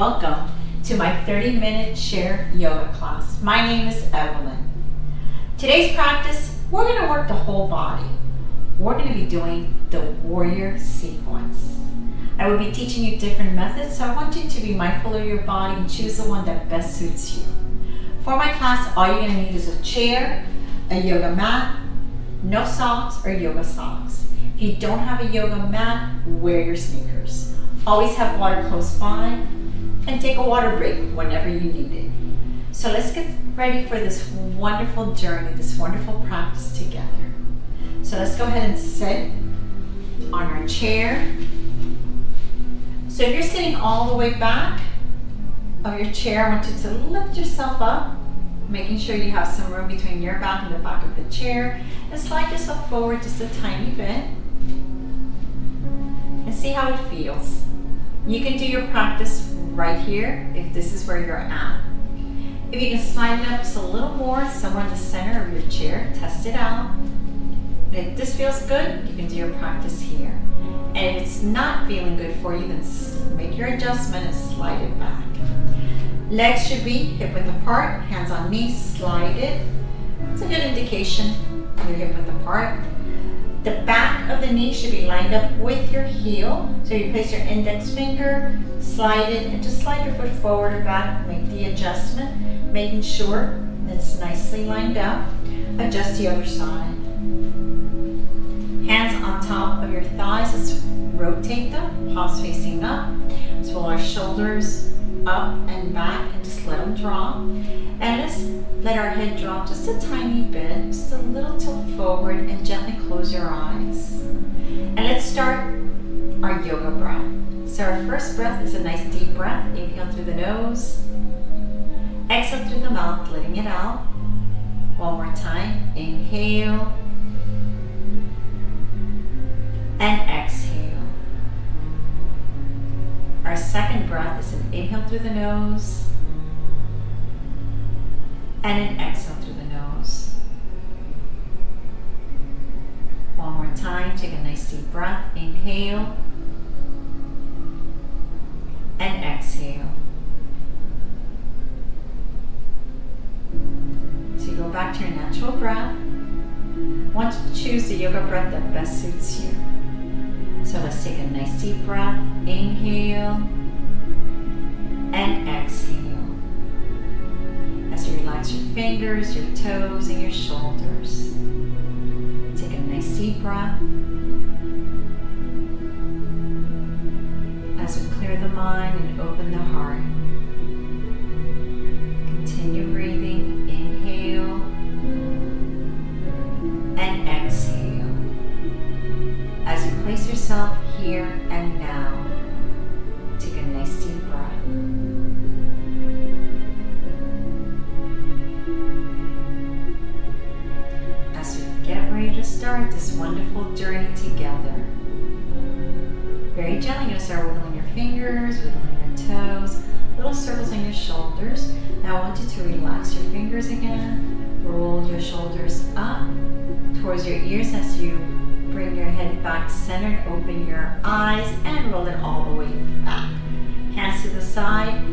welcome to my 30-minute chair yoga class. My name is Evelyn. Today's practice, we're going to work the whole body. We're going to be doing the warrior sequence. I will be teaching you different methods, so I want you to be mindful of your body and choose the one that best suits you. For my class, all you're going to need is a chair, a yoga mat, no socks or yoga socks. If you don't have a yoga mat, wear your sneakers. Always have water close by and take a water break whenever you need it. So let's get ready for this wonderful journey, this wonderful practice together. So let's go ahead and sit on our chair. So if you're sitting all the way back of your chair, I want you to lift yourself up, making sure you have some room between your back and the back of the chair, and slide yourself forward just a tiny bit and see how it feels. You can do your practice right here if this is where you're at. If you can slide it up just a little more, somewhere in the center of your chair, test it out. And if this feels good, you can do your practice here. And if it's not feeling good for you, then make your adjustment and slide it back. Legs should be hip width apart, hands on knees, slide it. It's a good indication you're hip width apart. The back of the knee should be lined up with your heel. So you place your index finger, slide it, and just slide your foot forward or back. Make the adjustment, making sure it's nicely lined up. Adjust the other side. Hands on top of your thighs, let's rotate them, palms facing up. Let's roll our shoulders up and back and just let them drop. And let's let our head drop just a tiny bit, just a little tilt forward, and gently close your eyes. And let's start our yoga breath. So our first breath is a nice deep breath. Inhale through the nose. Exhale through the mouth, letting it out. One more time. Inhale. And exhale. Our second breath is an inhale through the nose and an exhale through the nose. One more time, take a nice deep breath. Inhale and exhale. So you go back to your natural breath. I want you to choose the yoga breath that best suits you. So let's take a nice deep breath. Inhale and exhale. As you relax your fingers, your toes, and your shoulders. Take a nice deep breath. As we clear the mind and open the heart. Continue breathing. Inhale and exhale. As you place yourself here and now, take a nice deep breath. As we get ready to start this wonderful journey together, very gently, you're going to start wiggling your fingers, wiggling your toes, little circles on your shoulders. Now I want you to relax your fingers again, roll your shoulders up towards your ears as you bring your head back centered, open your eyes, and roll it all the way back. Hands to the side.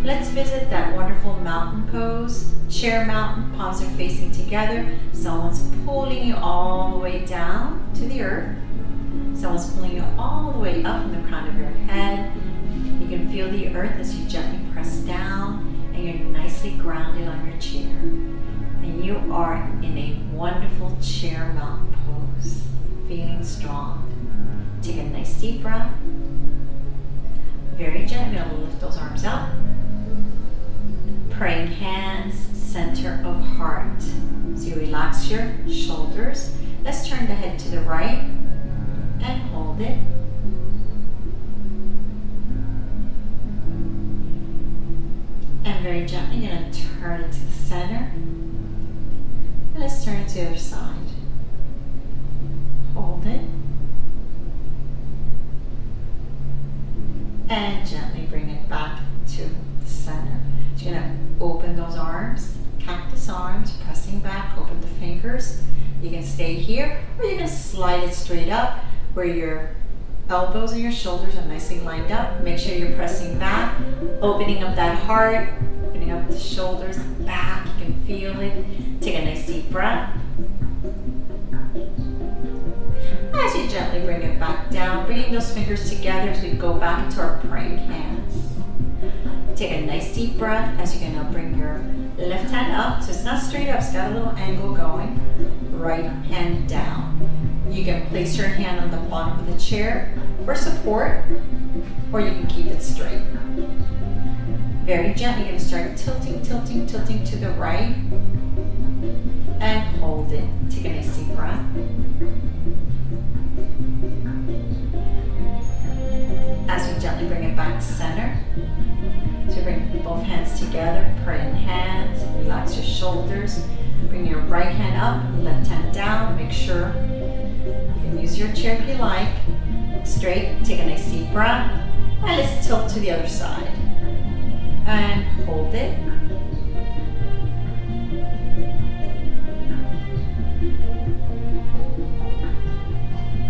Let's visit that wonderful mountain pose. Chair mountain, palms are facing together. Someone's pulling you all the way down to the earth. Someone's pulling you all the way up from the crown of your head. You can feel the earth as you gently press down, and you're nicely grounded on your chair. And you are in a wonderful chair mountain pose. Feeling strong. Take a nice deep breath. Very gently, lift those arms up. Praying hands, center of heart. So you relax your shoulders. Let's turn the head to the right and hold it. And very gently, you're going to turn it to the center. And let's turn it to the other side. Hold it. And gently bring it back to the center. So you're going to open those arms, cactus arms, pressing back, open the fingers. You can stay here, or you can slide it straight up where your elbows and your shoulders are nicely lined up. Make sure you're pressing back, opening up that heart, opening up the shoulders, back. You can feel it. Take a nice deep breath. As you gently bring it back down, bringing those fingers together as we go back into our praying hands. Take a nice deep breath as you're gonna bring your left hand up. So it's not straight up, it's got a little angle going. Right hand down. You can place your hand on the bottom of the chair for support, or you can keep it straight. Very gently, you're gonna start tilting, tilting, tilting to the right, and hold it. Take a nice deep breath. As we gently bring it back to center, so bring both hands together, praying hands, relax your shoulders. Bring your right hand up, left hand down. Make sure you can use your chair if you like. Straight, take a nice deep breath, and let's tilt to the other side. And hold it.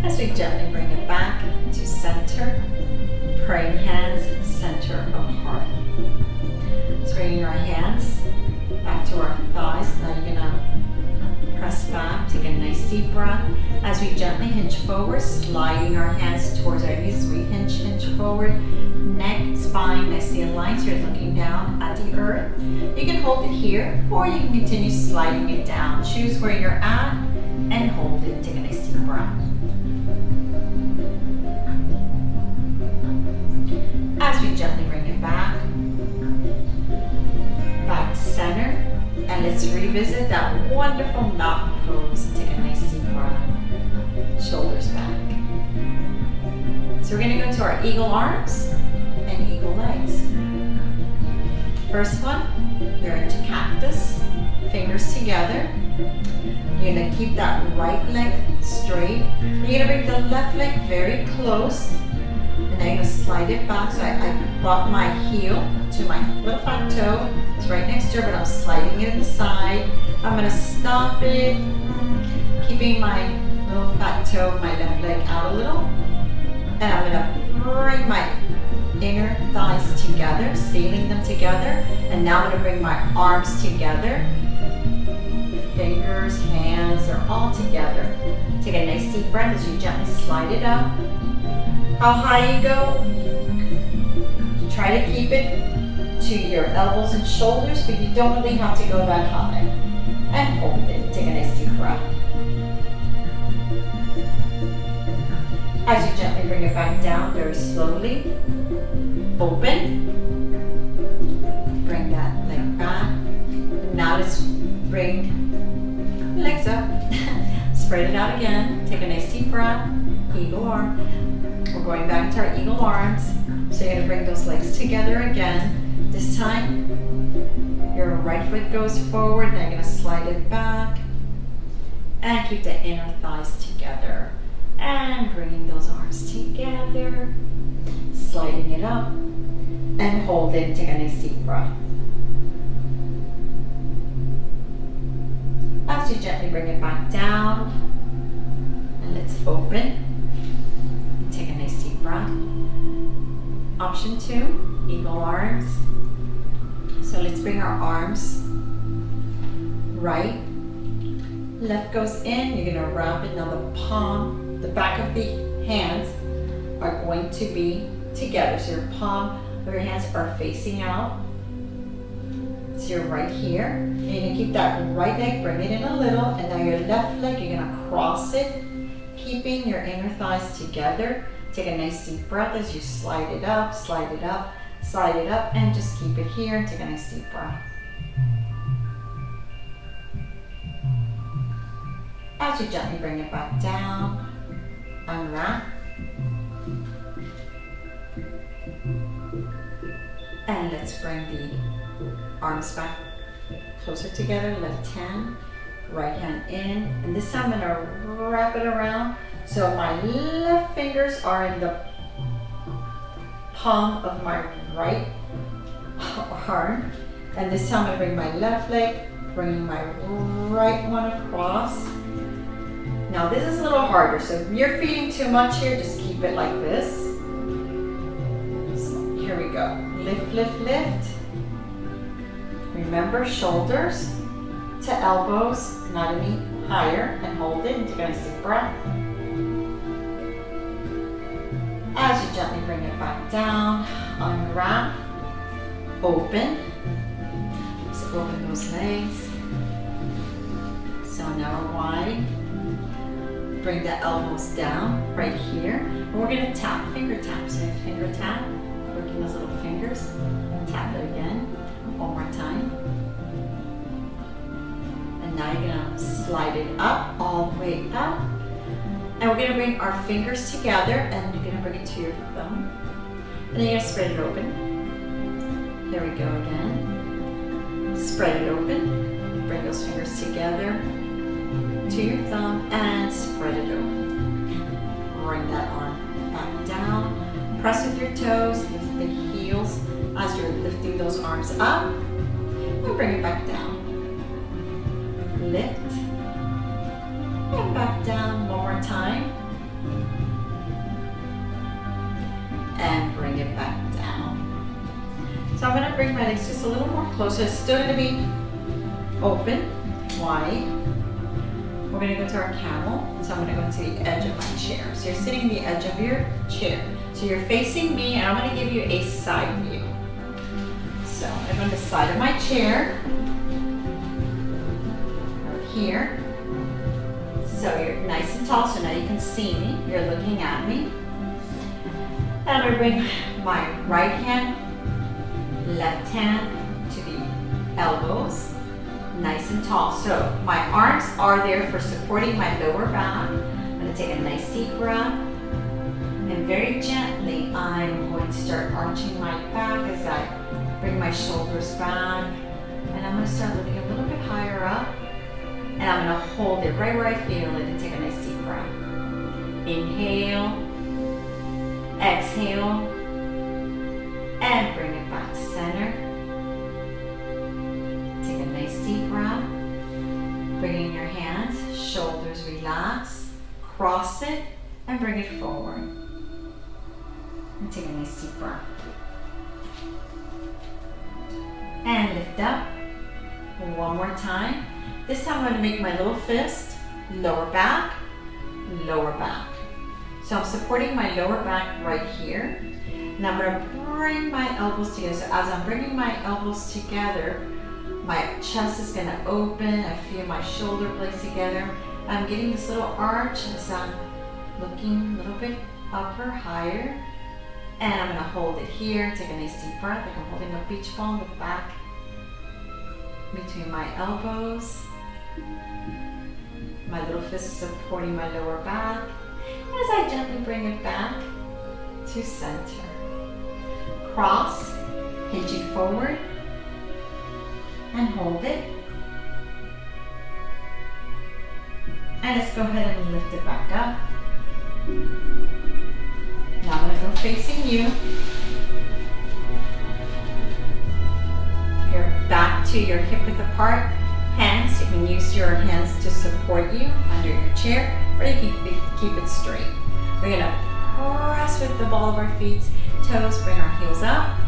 As we gently bring it back to center, praying hands, center of heart. So bringing our hands back to our thighs. Now you're gonna press back, take a nice deep breath. As we gently hinge forward, sliding our hands towards our knees, we hinge forward. Neck, spine, nicely aligned, so you're looking down at the earth. You can hold it here, or you can continue sliding it down. Choose where you're at and hold it. Take a nice deep breath. As we gently bring it back to center, and let's revisit that wonderful mountain pose. Take a nice deep breath. Shoulders back. So we're going to go to our eagle arms and eagle legs. First one, you're into cactus, fingers together. You're going to keep that right leg straight. You're going to bring the left leg very close. And then you're going to slide it back. So I brought my heel to my little front toe. It's right next to her, but I'm sliding it to the side. I'm going to stop it, keeping my little fat toe of my left leg out a little. And I'm going to bring my inner thighs together, sealing them together. And now I'm going to bring my arms together. Fingers, hands, they're all together. Take a nice deep breath as you gently slide it up. How high you go, try to keep it to your elbows and shoulders, but you don't really have to go that high. And hold it. Take a nice deep breath. As you gently bring it back down, very slowly, open. Bring that leg back. Now let's bring legs up. Spread it out again. Take a nice deep breath. Eagle arm. We're going back to our eagle arms. So you're going to bring those legs together again. This time, your right foot goes forward. Now you're going to slide it back. And keep the inner thighs together. And bringing those arms together. Sliding it up. And hold it. Take a nice deep breath. As you gently bring it back down. And let's open. Take a nice deep breath. Option 2, eagle arms. So let's bring our arms right. Left goes in, you're gonna wrap it. Now the palm, the back of the hands are going to be together. So your palm of your hands are facing out. So you're right here. You're gonna keep that right leg, bring it in a little, and now your left leg, you're gonna cross it, keeping your inner thighs together. Take a nice deep breath as you slide it up, slide it up, slide it up, and just keep it here. Take a nice deep breath. As you gently bring it back down, unwrap. And let's bring the arms back closer together, left hand, right hand in. And this time I'm gonna wrap it around. So my left fingers are in the palm of my right arm. And this time I bring my left leg, bringing my right one across. Now this is a little harder, so if you're feeding too much here, just keep keep it like this. So here we go. Lift, lift, lift. Remember, shoulders to elbows, not any higher, and hold it and take a nice deep breath. As you gently bring it back down, unwrap, open. So open those legs. So now we're wide. Bring the elbows down right here. And we're going to tap, finger tap. So finger tap, working those little fingers. Tap it again, one more time. And now you're going to slide it up, all the way up. And we're going to bring our fingers together and you're going to bring it to your thumb. And then you're going to spread it open. There we go again. Spread it open. Bring those fingers together to your thumb and spread it open. Bring that arm back down. Press with your toes, lift the heels as you're lifting those arms up. And bring it back down. Lift. And back down one more time. And bring it back down. So I'm going to bring my legs just a little more closer. It's still going to be open, wide. We're going to go to our camel. So I'm going to go to the edge of my chair. So you're sitting on the edge of your chair. So you're facing me and I'm going to give you a side view. So I'm on the side of my chair. Right here. So you're nice and tall, so now you can see me. You're looking at me. And I'm going to bring my right hand, left hand to the elbows, nice and tall. So my arms are there for supporting my lower back. I'm going to take a nice deep breath. And very gently, I'm going to start arching my back as I bring my shoulders back. And I'm going to start looking a little bit higher up. And I'm going to hold it right where I feel it and take a nice deep breath. Inhale, exhale, and bring it back to center. Take a nice deep breath. Bring in your hands, shoulders relax, cross it, and bring it forward. And take a nice deep breath. And lift up. One more time. This time I'm going to make my little fist, lower back, lower back. So I'm supporting my lower back right here. And I'm going to bring my elbows together. So as I'm bringing my elbows together, my chest is going to open. I feel my shoulder blades together. I'm getting this little arch as I'm looking a little bit upper, higher. And I'm going to hold it here. Take a nice deep breath. Like I'm holding a beach ball in the back between my elbows. My little fist is supporting my lower back. As I gently bring it back to center. Cross, hinging forward, and hold it. And let's go ahead and lift it back up. Now I'm going to go facing you. Your back to your hip width apart. Hands, you can use your hands to support you under your chair, or you can keep it straight. We're going to press with the ball of our feet, toes, bring our heels up.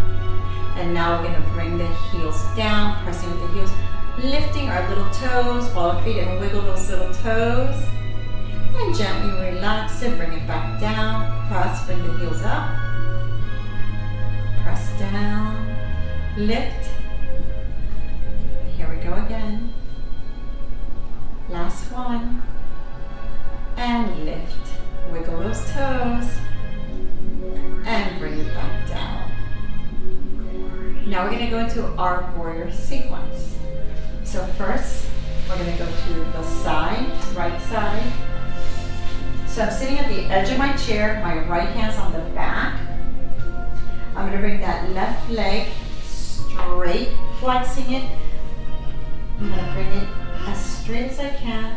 And now we're going to bring the heels down, pressing with the heels, lifting our little toes, ball of feet, and wiggle those little toes. And gently relax it, bring it back down, press, bring the heels up. Press down, lift. Here we go again. Last one. And lift. Wiggle those toes. And bring it back down. Now we're going to go into our warrior sequence. So first, we're going to go to the side, right side. So I'm sitting at the edge of my chair. My right hand's on the back. I'm going to bring that left leg straight, flexing it. I'm going to bring it as straight as I can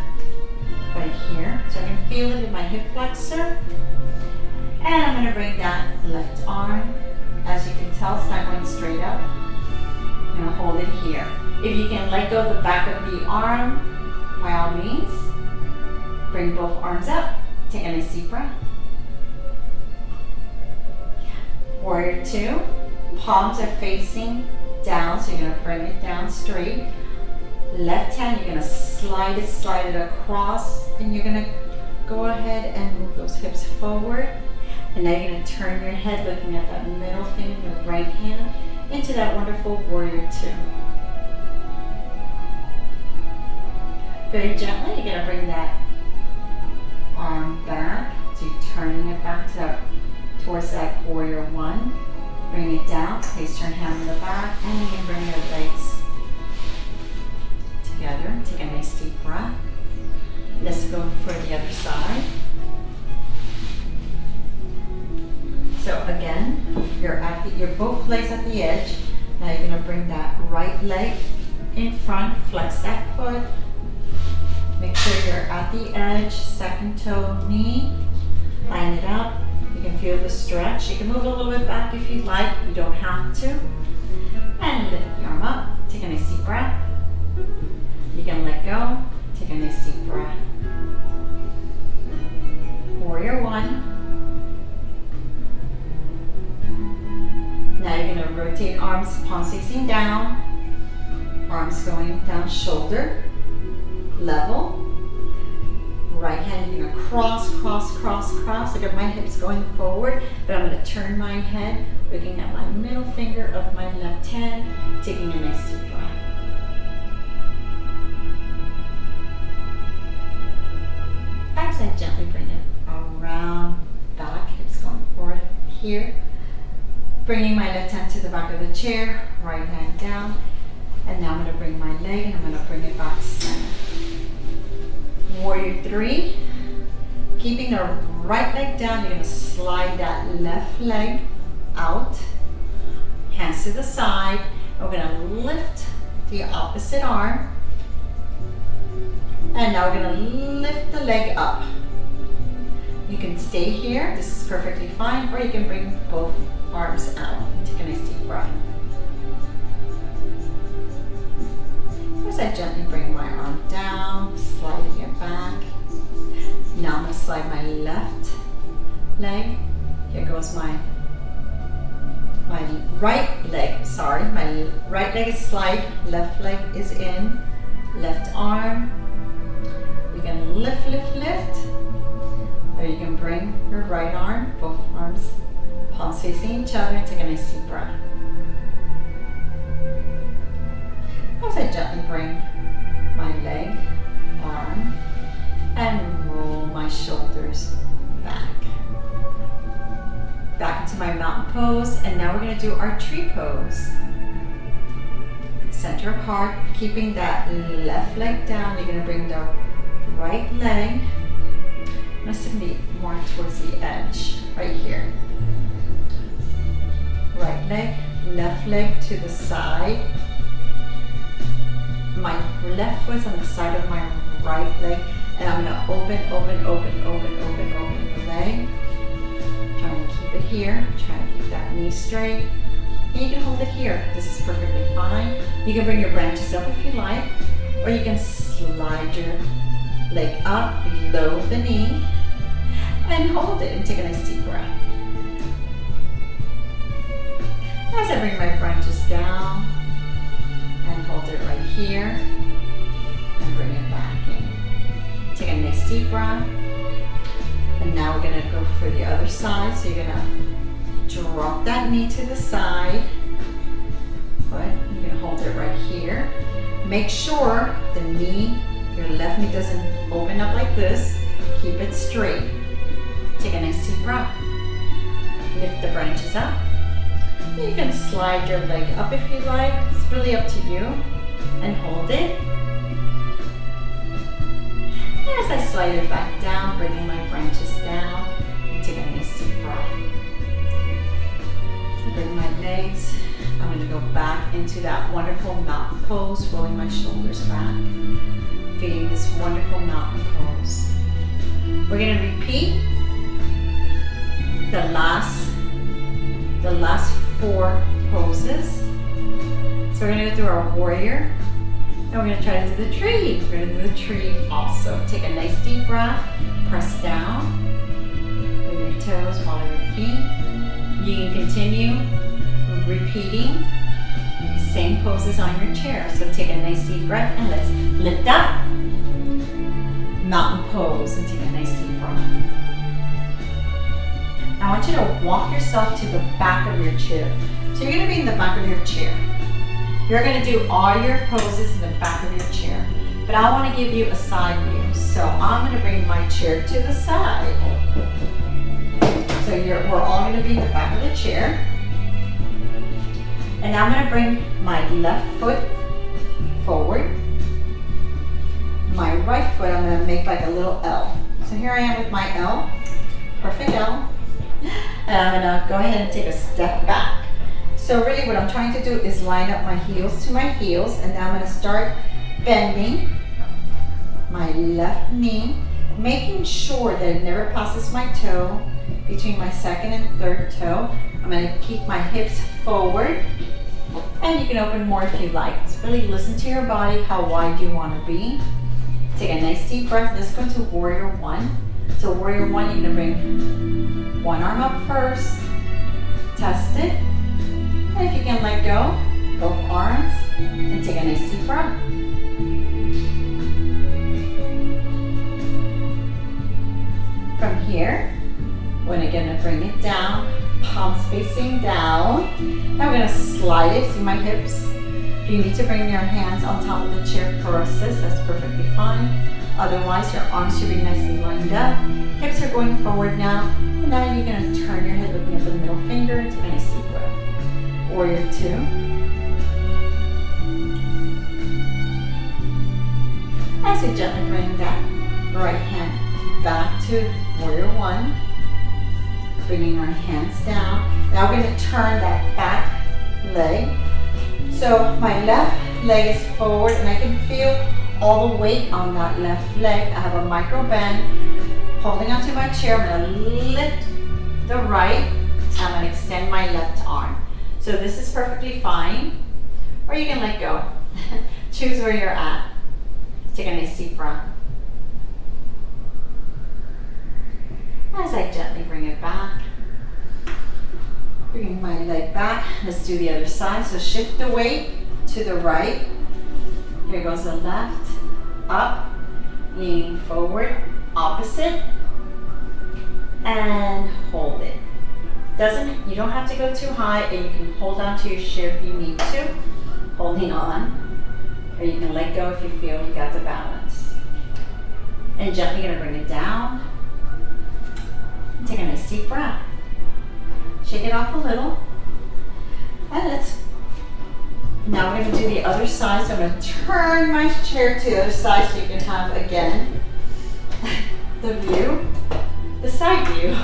right here. So I can feel it in my hip flexor. And I'm going to bring that left arm. As you can tell, it's not going straight up. I'm going to hold it here. If you can let go of the back of the arm, by all means, bring both arms up. Take a nice deep breath. Warrior 2, palms are facing down, so you're going to bring it down straight. Left hand, you're going to slide it across, and you're going to go ahead and move those hips forward. And now you're going to turn your head looking at that middle finger, the right hand, into that wonderful Warrior 2. Very gently, you're going to bring that arm back, so you're turning it back towards that Warrior 1. Bring it down, place your hand in the back, and you can bring your legs together. Take a nice deep breath. Let's go for the other side. So again, you're both legs at the edge. Now you're going to bring that right leg in front, flex that foot. Make sure you're at the edge, second toe, knee. Line it up. You can feel the stretch. You can move a little bit back if you like. You don't have to. And lift the arm up. Take a nice deep breath. You can let go. Take a nice deep breath. Warrior 1. Now you're going to rotate arms, palms facing down. Arms going down, shoulder level. Right hand, you're going to cross. I got my hips going forward, but I'm going to turn my head, looking at my middle finger of my left hand, taking a nice deep breath. As I gently bring it around back, hips going forward here. Bringing my left hand to the back of the chair, right hand down, and now I'm going to bring my leg and I'm going to bring it back center. Warrior 3, keeping the right leg down, you're going to slide that left leg out, hands to the side. We're going to lift the opposite arm, and now we're going to lift the leg up. You can stay here, this is perfectly fine, or you can bring both arms out. Take a nice deep breath. As I gently bring my arm down, sliding it back. Now I'm going to slide my left leg. Here goes my right leg. Sorry, my right leg is slide, left leg is in. Left arm. You can lift. Or you can bring your right arm, both arms, palms facing each other, and take a nice deep breath. As I gently bring my leg, arm, and roll my shoulders back. Back into my mountain pose, and now we're going to do our tree pose. Center of heart, keeping that left leg down. You're going to bring the right leg. This is going to be more towards the edge, right here. Right leg, left leg to the side. My left foot's on the side of my right leg, and I'm going to open the leg. Trying to keep it here, trying to keep that knee straight. And you can hold it here. This is perfectly fine. You can bring your branches up if you like, or you can slide your leg up below the knee and hold it and take a nice deep breath. As I bring my branches down and hold it right here and bring it back in. Take a nice deep breath. And now we're going to go for the other side. So you're going to drop that knee to the side. But you're going to hold it right here. Make sure the knee, your left knee doesn't open up like this. Keep it straight. Take a nice deep breath. Lift the branches up. You can slide your leg up if you like. It's really up to you. And hold it. As I slide it back down, bringing my branches down, and take a nice deep breath. Bring my legs. I'm going to go back into that wonderful mountain pose, rolling my shoulders back, feeling this wonderful mountain pose. We're going to repeat the last 4 poses. So we're going to do our warrior. And we're going to try to do the tree. We're going to do the tree also. Take a nice deep breath. Press down with your toes, follow your feet. You can continue repeating the same poses on your chair. So take a nice deep breath and let's lift up. Mountain pose and take a nice deep breath. I want you to walk yourself to the back of your chair. So you're going to be in the back of your chair. You're going to do all your poses in the back of your chair. But I want to give you a side view. So I'm going to bring my chair to the side. So we're all going to be in the back of the chair. And I'm going to bring my left foot forward. My right foot, I'm going to make like a little L. So here I am with my L, perfect L. And I'm going to go ahead and take a step back. So really what I'm trying to do is line up my heels to my heels, and now I'm going to start bending my left knee, making sure that it never passes my toe between my second and third toe. I'm going to keep my hips forward, and you can open more if you like. So really listen to your body, how wide you want to be. Take a nice deep breath. Let's go to warrior one. So warrior one, you're going to bring one arm up first, test it, and if you can let go, both arms, and take a nice deep breath. From here, we're going to bring it down, palms facing down. Now we're going to slide it, see my hips. If you need to bring your hands on top of the chair for assist, that's perfectly fine. Otherwise, your arms should be nicely lined up. Hips are going forward now. And now you're going to turn your head looking at the middle finger and take a nice deep breath. Warrior two. As we gently bring that right hand back to warrior one. Bringing our hands down. Now we're going to turn that back leg. So my left leg is forward and I can feel all the weight on that left leg. I have a micro bend. Holding onto my chair, I'm going to lift the right. I'm going to extend my left arm. So this is perfectly fine. Or you can let go. Choose where you're at. Take a nice deep breath. As I gently bring it back. Bringing my leg back. Let's do the other side. So shift the weight to the right. Here goes the left. Up. Leaning forward. Opposite. And hold it. You don't have to go too high, and you can hold on to your chair if you need to. Holding on. Or you can let go if you feel you got the balance. And gently gonna bring it down. And take a nice deep breath. Shake it off a little. And now we're going to do the other side. So I'm going to turn my chair to the other side so you can have, again, the view, the side view.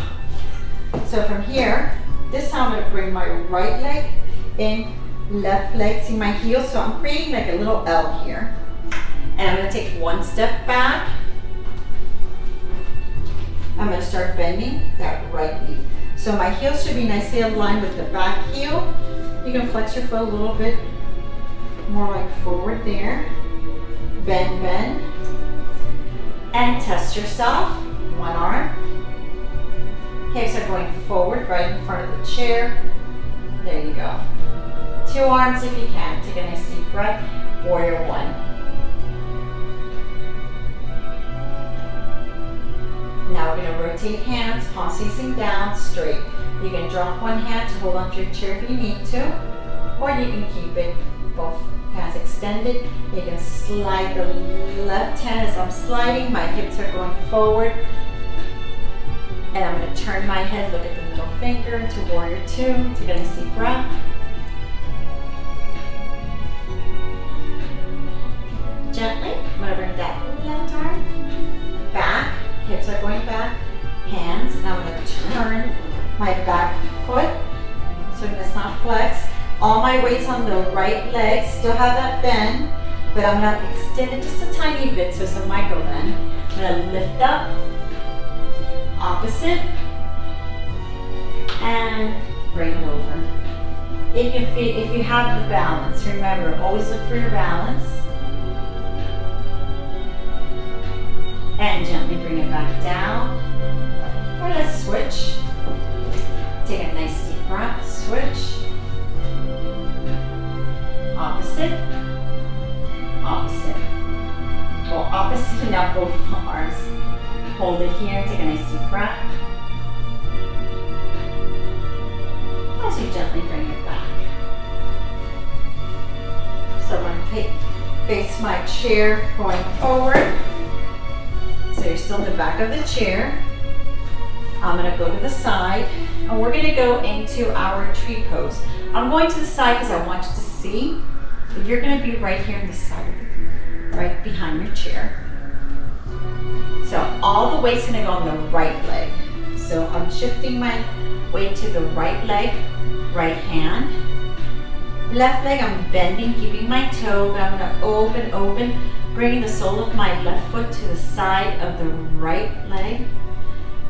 So from here, this time I'm going to bring my right leg in, left leg, see my heel. So I'm creating like a little L here. And I'm going to take one step back. I'm going to start bending that right knee. So my heels should be nicely aligned with the back heel. You can flex your foot a little bit more like forward there. Bend, bend. And test yourself. One arm. Hips are going forward right in front of the chair. There you go. Two arms if you can. Take a nice deep breath. Warrior one. Now we're going to rotate hands, palms facing down, straight. You can drop one hand to hold onto your chair if you need to, or you can keep it both hands extended. You can slide the left hand as I'm sliding. My hips are going forward. And I'm going to turn my head, look at the middle finger to warrior two. Take a nice deep breath. Gently, I'm going to bring that left arm back. Hips are going back, hands, and I'm going to turn my back foot so it's not flex. All my weight's on the right leg, still have that bend, but I'm going to extend it just a tiny bit, so it's a micro bend. I'm going to lift up, opposite, and bring it over. If you have the balance, remember, always look for your balance. And gently bring it back down. Or let's switch. Take a nice deep breath. Hold it here, take a nice deep breath. As you gently bring it back. So I'm going to face my chair going forward. So you're still in the back of the chair. I'm going to go to the side and we're going to go into our tree pose. I'm going to the side because I want you to see. You're going to be right here on the side, right behind your chair. So all the weight's going to go on the right leg. So I'm shifting my weight to the right leg, right hand. Left leg, I'm bending, keeping my toe, but I'm going to open, bringing the sole of my left foot to the side of the right leg.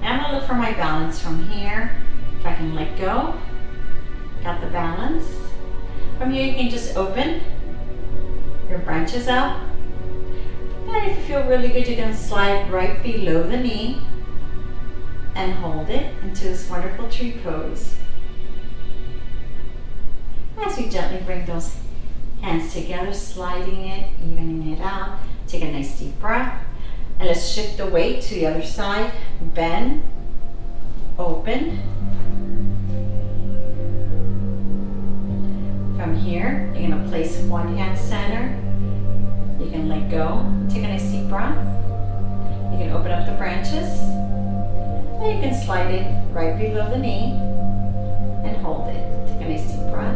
And I'm going to look for my balance from here. If I can let go, got the balance. From here, you can just open your branches out. And if you feel really good, you're going to slide right below the knee and hold it into this wonderful tree pose. As you gently bring those hands together, sliding it, evening it out. Take a nice deep breath. And let's shift the weight to the other side. Bend, open. From here, you're going to place one hand center. You can let go. Take a nice deep breath. You can open up the branches. And you can slide it right below the knee and hold it. Take a nice deep breath.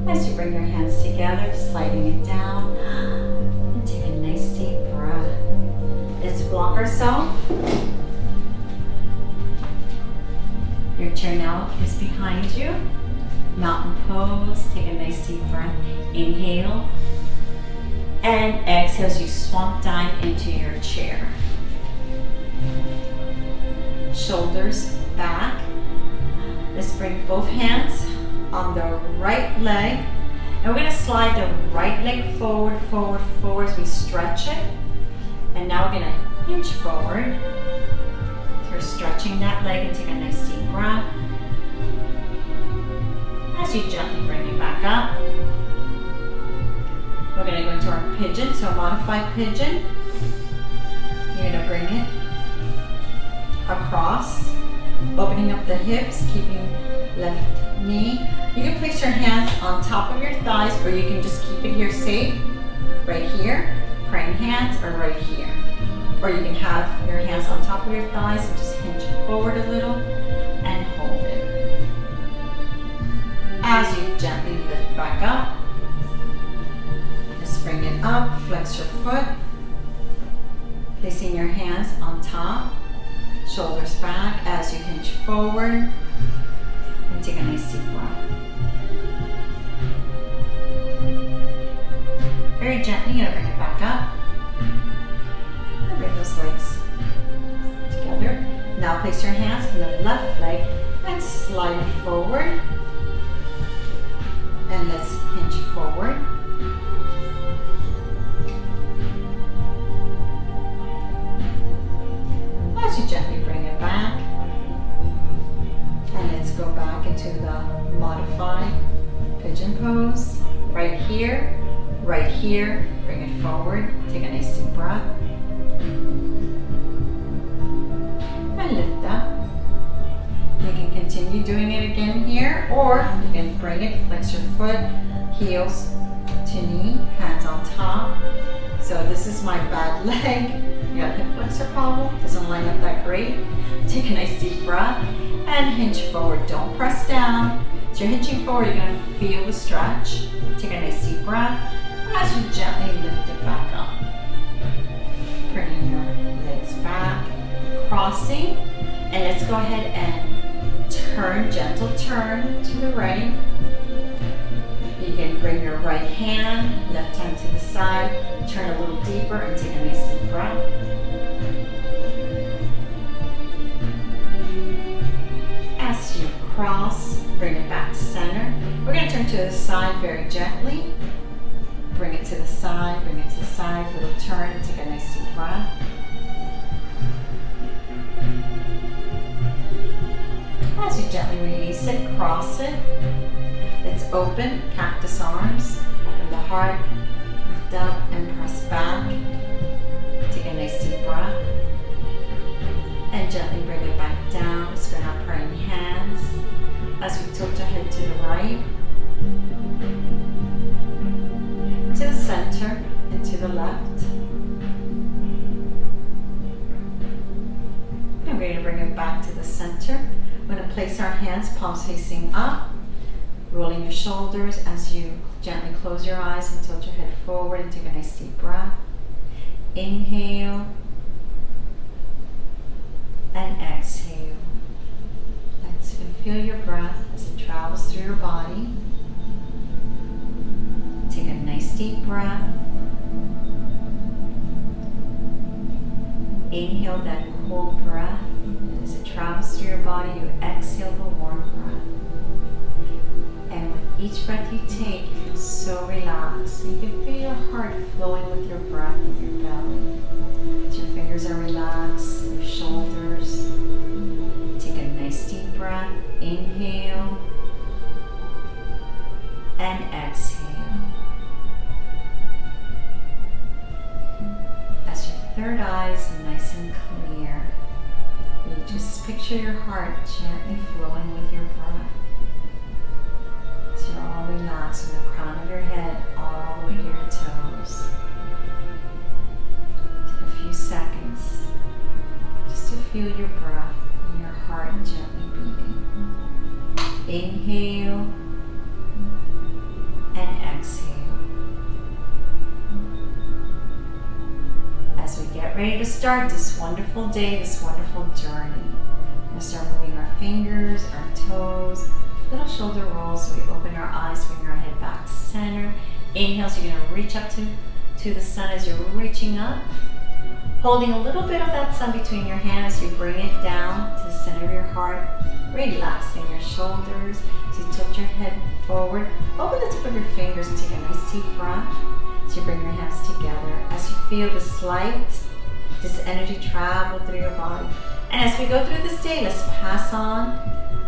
As you bring your hands together, sliding it down, and take a nice deep breath. Let's block ourselves. Your chair now is behind you. Mountain pose. Take a nice deep breath. Inhale. And exhale as you swamp dive into your chair. Shoulders back. Let's bring both hands on the right leg. And we're going to slide the right leg forward, forward, forward as we stretch it. And now we're going to hinge forward. So we're stretching that leg and take a nice deep breath. As you gently bring it back up. We're going to go into our pigeon, so modified pigeon. You're going to bring it across, opening up the hips, keeping left knee. You can place your hands on top of your thighs or you can just keep it here safe, right here, praying hands, or right here. Or you can have your hands on top of your thighs and just hinge forward a little and hold it. As you gently lift back up, just bring it up, flex your foot, placing your hands on top, shoulders back as you hinge forward, and take a nice deep breath. Very gently, you're going to bring it back up. And bring those legs together. Now place your hands on the left leg and slide it forward. And let's hinge forward. As you gently bring it back. And let's go back into the modified pigeon pose. Right here, bring it forward. Take a nice deep breath. And lift up. You can continue doing it again here, or you can bring it, flex your foot, heels to knee, hands on top. So this is my bad leg. You got a hip flexor problem, doesn't line up that great. Take a nice deep breath and hinge forward. Don't press down. So you're hinging forward, you're going to feel the stretch. Take a nice deep breath as you gently lift it back up. Bringing your legs back, crossing, and let's go ahead and turn, gentle turn to the right. You can bring your right hand, left hand to the side, turn a little deeper and take a nice deep breath. As you cross, bring it back to center. We're going to turn to the side very gently. Bring it to the side, bring it to the side, little turn, take a nice deep breath. As you gently release it, cross it. It's open, cactus arms, open the heart, lift up and press back. gently bring it back down. Spin our praying hands as we tilt our head to the right, to the center, and to the left. And we're going to bring it back to the center. We're going to place our hands, palms facing up, rolling your shoulders as you gently close your eyes and tilt your head forward and take a nice deep breath. Inhale and exhale. Let's feel your breath as it travels through your body. Take a nice deep breath. Inhale that cold breath, and as it travels through your body, you exhale the warm breath. And with each breath you take, you feel so relaxed. So you can feel your heart flowing with your breath in your belly. As your fingers are relaxed, your shoulders. Take a nice deep breath. Inhale and exhale. As your third eye is nice and clear, you just picture your heart gently flowing with your breath. So you're all relaxed from the crown of your head all the way to your toes. Take a few seconds just to feel your breath and your heart gently beating. Inhale and exhale. As we get ready to start this wonderful day, this wonderful journey, we're going to start moving our fingers, our toes, little shoulder rolls. So we open our eyes, bring our head back to center. Inhale, so you're going to reach up to the sun as you're reaching up. Holding a little bit of that sun between your hands, you bring it down to the center of your heart, relaxing your shoulders. So you tilt your head forward, open the tip of your fingers and take a nice deep breath. So you bring your hands together as you feel this light, this energy travel through your body. And as we go through this day, let's pass on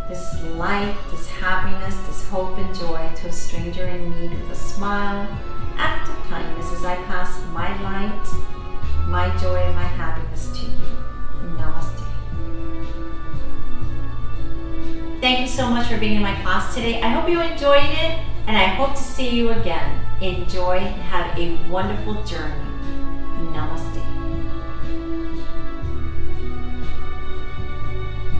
this light, this happiness, this hope and joy to a stranger in need with a smile, act of kindness as I pass my light, my joy, and my happiness to you. Namaste. Thank you so much for being in my class today. I hope you enjoyed it, and I hope to see you again. Enjoy and have a wonderful journey. Namaste.